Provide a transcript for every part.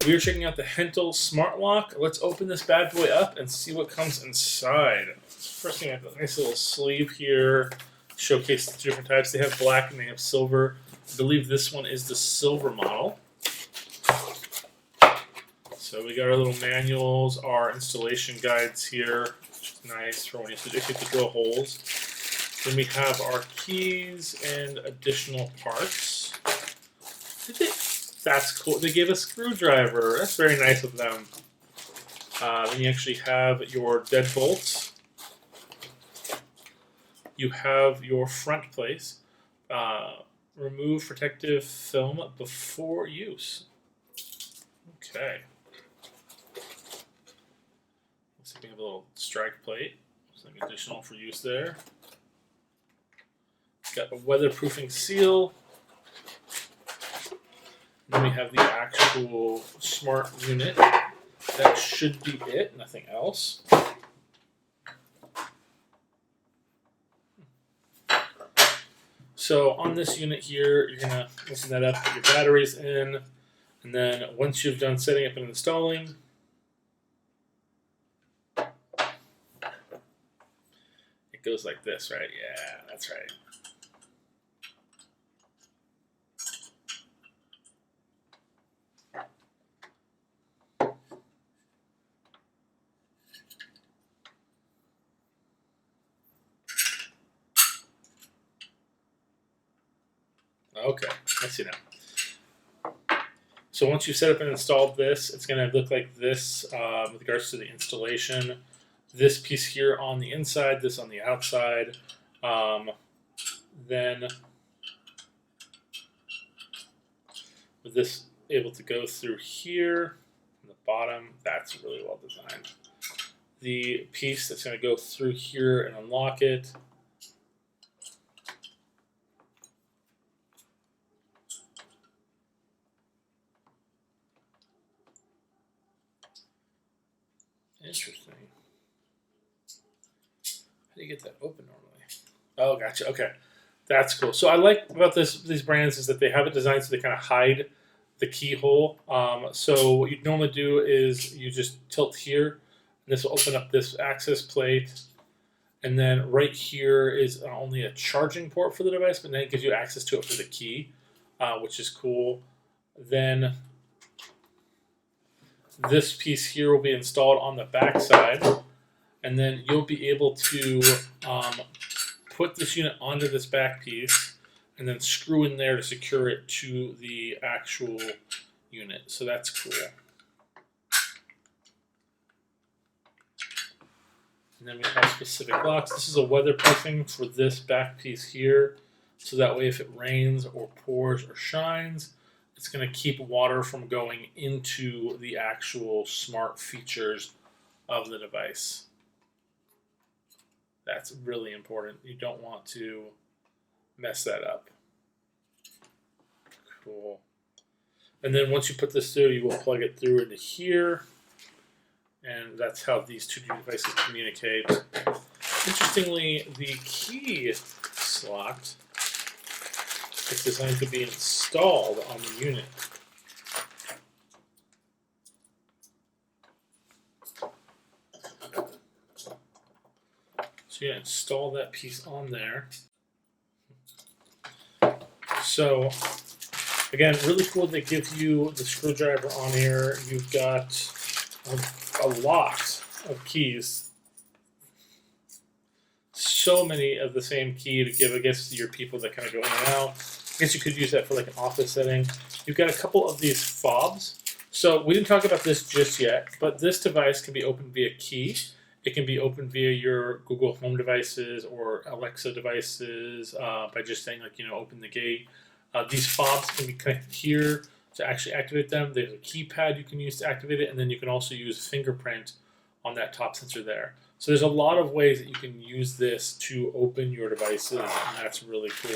We are checking out the HEANTLE Smart Lock. Let's open this bad boy up and see what comes inside. First thing, I have a nice little sleeve here. Showcase the different types. They have black and they have silver. I believe this one is the silver model. So we got our little manuals, our installation guides here, which is nice for when you have to drill holes. Then we have our keys and additional parts. That's cool. They gave a screwdriver. That's very nice of them. Then you actually have your deadbolts. You have your front plate. Remove protective film before use. Okay. Looks like we have a little strike plate. Something additional for use there. Got a weatherproofing seal. Then we have the actual smart unit. That should be it, nothing else. So on this unit here, you're gonna loosen that up, put your batteries in, and then once you've done setting up and installing, it goes like this, right? Yeah, that's right. Okay, I see now. So once you've set up and installed this, it's going to look like this with regards to the installation. This piece here on the inside, this on the outside. Then with this able to go through here on the bottom, that's really well designed. The piece that's going to go through here and unlock it. Interesting. How do you get that open normally? Oh, gotcha. Okay, that's cool. So I like about these brands is that they have it designed so they kind of hide the keyhole. So what you'd normally do is you just tilt here, and this will open up this access plate, and then right here is only a charging port for the device, but then it gives you access to it for the key, which is cool. Then this piece here will be installed on the back side, and then you'll be able to put this unit onto this back piece and then screw in there to secure it to the actual unit. So that's cool. And then we have specific locks. This is a weatherproofing for this back piece here, so that way if it rains or pours or shines, it's going to keep water from going into the actual smart features of the device. That's really important. You don't want to mess that up. Cool. And then once you put this through, you will plug it through into here. And that's how these two devices communicate. Interestingly, the key slot is designed to be installed on the unit. So you install that piece on there. So again, really cool they give you the screwdriver on here. You've got a lot of keys. So many of the same key to give, I guess, to your people that kind of go in and out. I guess you could use that for like an office setting. You've got a couple of these fobs. So we didn't talk about this just yet, but this device can be opened via key. It can be opened via your Google Home devices or Alexa devices by just saying, like, open the gate. These fobs can be connected here to actually activate them. There's a keypad you can use to activate it, and then you can also use fingerprint on that top sensor there. So there's a lot of ways that you can use this to open your devices, and that's really cool.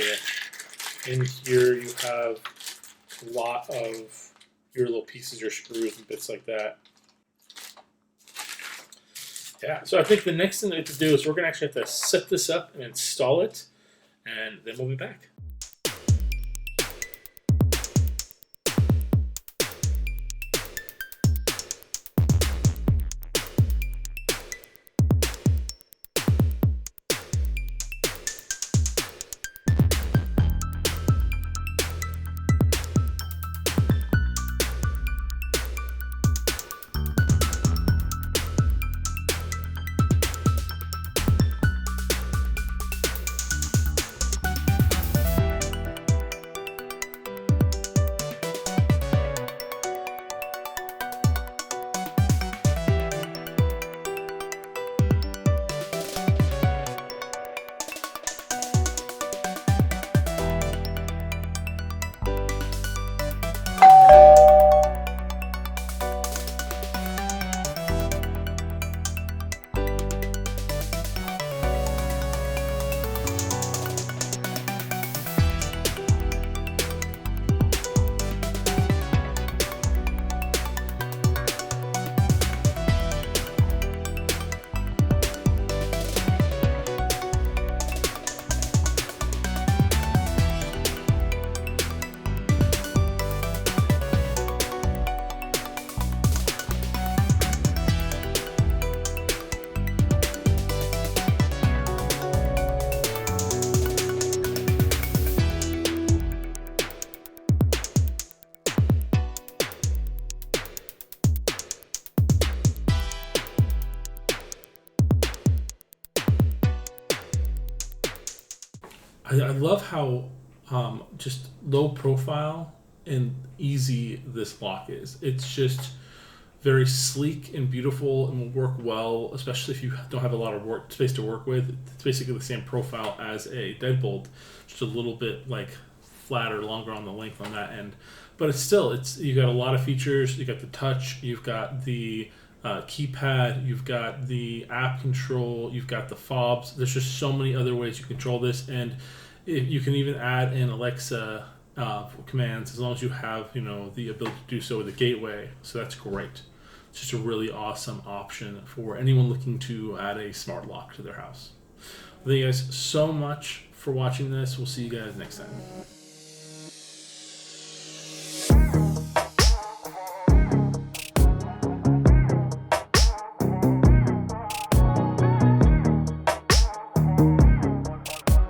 In here you have a lot of your little pieces, your screws and bits like that. Yeah, so I think the next thing that we have to do is we're going to actually have to set this up and install it, and then we'll be back. I love how just low profile and easy this lock is. It's just very sleek and beautiful and will work well, especially if you don't have a lot of work space to work with. It's basically the same profile as a deadbolt, just a little bit like flatter, longer on the length on that end. But it's you got a lot of features. You got the touch, you've got the keypad, you've got the app control, you've got the fobs. There's just so many other ways you control this, and you can even add in Alexa commands as long as you have the ability to do so with a gateway. So that's great. It's just a really awesome option for anyone looking to add a smart lock to their house. Thank you guys so much for watching this. We'll see you guys next time.